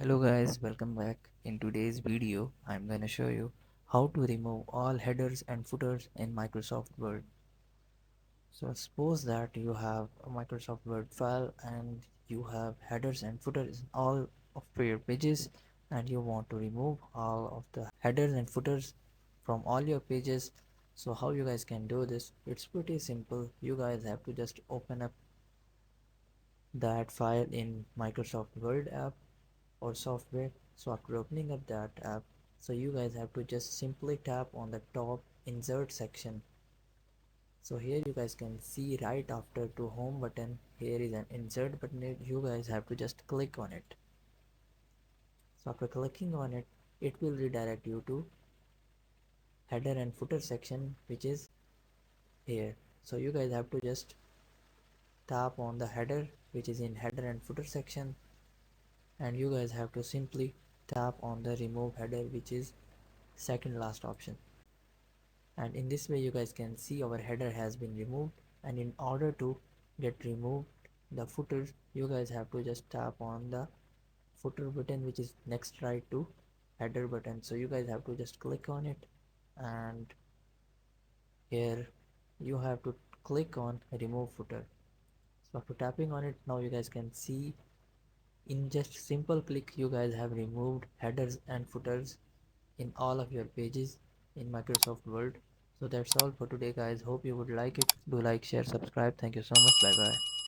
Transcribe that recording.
Hello guys, welcome back. In today's video, I'm gonna show you how to remove all headers and footers in Microsoft Word. So suppose that you have a Microsoft Word file and you have headers and footers in all of your pages and you want to remove all of the headers and footers from all your pages. So how you guys can do this? It's pretty simple. You guys have to just open up that file in Microsoft Word app or software. So after opening up that app, so you guys have to just simply tap on the top insert section. So here you guys can see right after to home button, here is an insert button. You guys have to just click on it. So after clicking on it, it will redirect you to header and footer section, which is here. So you guys have to just tap on the header, which is in header and footer section, and you guys have to simply tap on the remove header, which is second last option. And in this way you guys can see our header has been removed, and in order to get removed the footer, you guys have to just tap on the footer button, which is next right to header button. So you guys have to just click on it, and here you have to click on remove footer. So after tapping on it, now you guys can see in just simple click you guys have removed headers and footers in all of your pages in Microsoft Word. So that's all for today guys. Hope you would like it. Do like, share, subscribe. Thank you so much. Bye bye.